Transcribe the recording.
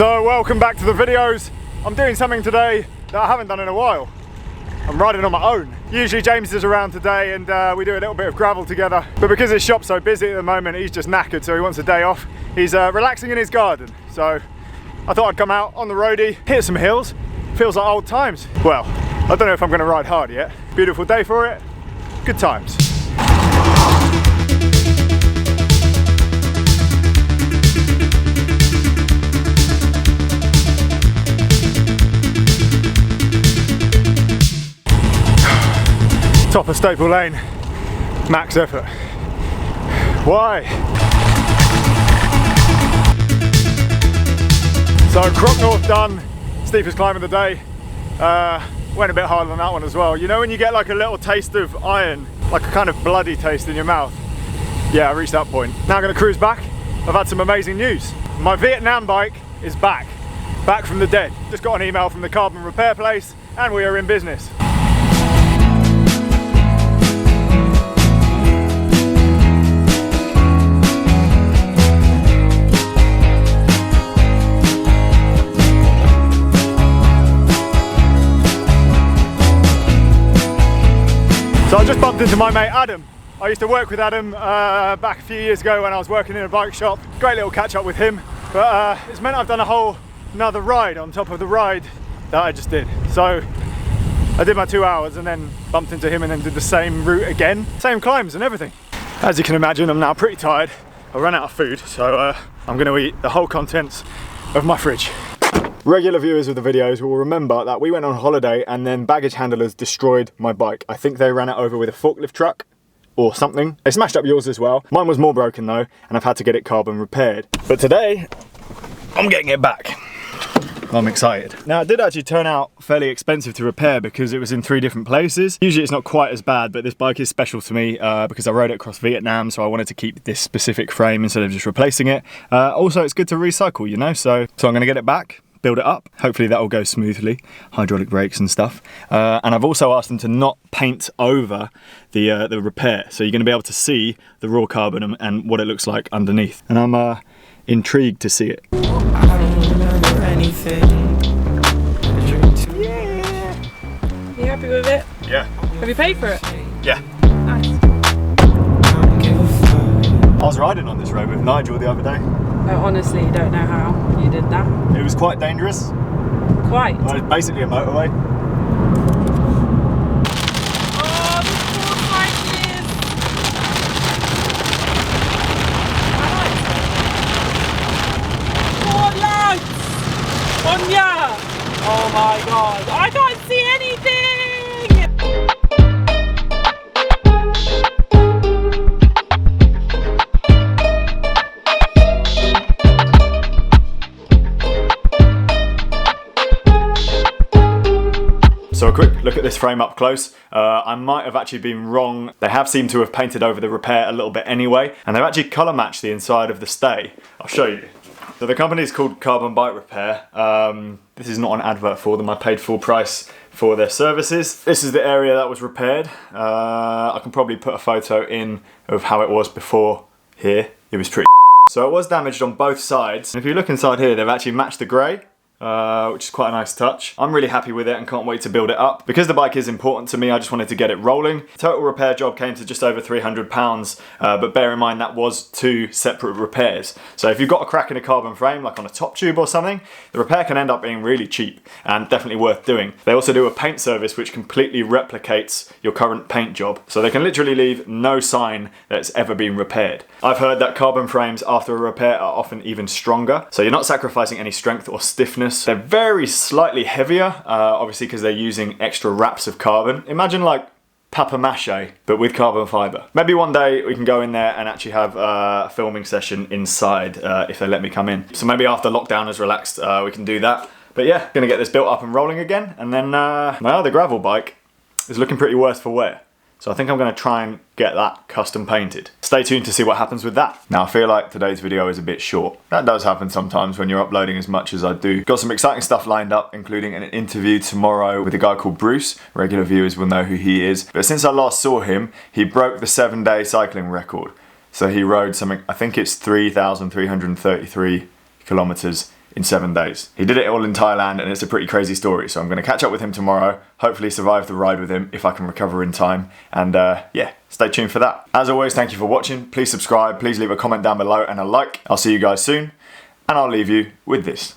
So welcome back to the videos. I'm doing something today that I haven't done in a while. I'm riding on my own. Usually James is around today and we do a little bit of gravel together. But because his shop's so busy at the moment, he's just knackered, so he wants a day off. He's relaxing in his garden. So I thought I'd come out on the roadie, hit some hills. Feels like old times. Well, I don't know if I'm gonna ride hard yet. Beautiful day for it. Good times. Top of Staple Lane, max effort. Why? So Croc North done, steepest climb of the day. Went a bit harder than that one as well. You know when you get like a little taste of iron, like a kind of bloody taste in your mouth? Yeah, I reached that point. Now I'm gonna cruise back. I've had some amazing news. My Vietnam bike is back from the dead. Just got an email from the carbon repair place and we are in business. So I just bumped into my mate Adam. I used to work with Adam back a few years ago when I was working in a bike shop. Great little catch up with him, but it's meant I've done a whole another ride on top of the ride that I just did. So I did my 2 hours and then bumped into him and then did the same route again. Same climbs and everything. As you can imagine, I'm now pretty tired. I ran out of food, so I'm gonna eat the whole contents of my fridge. Regular viewers of the videos will remember that we went on holiday and then baggage handlers destroyed my bike. I think they ran it over with a forklift truck or something. They smashed up yours as well. Mine was more broken though, and I've had to get it carbon repaired. But today, I'm getting it back. I'm excited. Now it did actually turn out fairly expensive to repair because it was in 3 different places. Usually it's not quite as bad, but this bike is special to me because I rode it across Vietnam, so I wanted to keep this specific frame instead of just replacing it. Also, it's good to recycle, you know, so I'm gonna get it back, build it up. Hopefully that will go smoothly, hydraulic brakes and stuff. And I've also asked them to not paint over the repair. So you're gonna be able to see the raw carbon and what it looks like underneath. And I'm intrigued to see it. I don't remember anything. Yeah! You happy with it? Yeah. Have you paid for it? Yeah. Nice. I was riding on this road with Nigel the other day. I honestly don't know how you did that. It was quite dangerous. Quite. Well, it's basically a motorway. Oh, the poor cyclist! Poor lads! Sonia! Oh my god, I can't see anything! So a quick look at this frame up close. I might have actually been wrong. They have seemed to have painted over the repair a little bit anyway, and they've actually colour matched the inside of the stay. I'll show you. So the company is called Carbon Bike Repair. This is not an advert for them. I paid full price for their services. This is the area that was repaired. I can probably put a photo in of how it was before here. It was pretty So it was damaged on both sides. And if you look inside here, they've actually matched the grey. Which is quite a nice touch. I'm really happy with it and can't wait to build it up. Because the bike is important to me, I just wanted to get it rolling. The total repair job came to just over £300, but bear in mind that was 2 separate repairs. So if you've got a crack in a carbon frame, like on a top tube or something, the repair can end up being really cheap and definitely worth doing. They also do a paint service which completely replicates your current paint job. So they can literally leave no sign that it's ever been repaired. I've heard that carbon frames after a repair are often even stronger, so you're not sacrificing any strength or stiffness. They're very slightly heavier, obviously because they're using extra wraps of carbon. Imagine like papier-mâché, but with carbon fibre. Maybe one day we can go in there and actually have a filming session inside if they let me come in. So maybe after lockdown has relaxed, we can do that. But yeah, gonna get this built up and rolling again, and then my other gravel bike is looking pretty worse for wear. So I think I'm gonna try and get that custom painted. Stay tuned to see what happens with that. Now I feel like today's video is a bit short. That does happen sometimes when you're uploading as much as I do. Got some exciting stuff lined up, including an interview tomorrow with a guy called Bruce. Regular viewers will know who he is. But since I last saw him, he broke the 7-day cycling record. So he rode something, I think it's 3,333 kilometers in 7 days. He did it all in Thailand, and it's a pretty crazy story. So I'm going to catch up with him tomorrow, hopefully survive the ride with him if I can recover in time. And yeah, stay tuned for that. As always, thank you for watching. Please subscribe, please leave a comment down below and a like. I'll see you guys soon, and I'll leave you with this.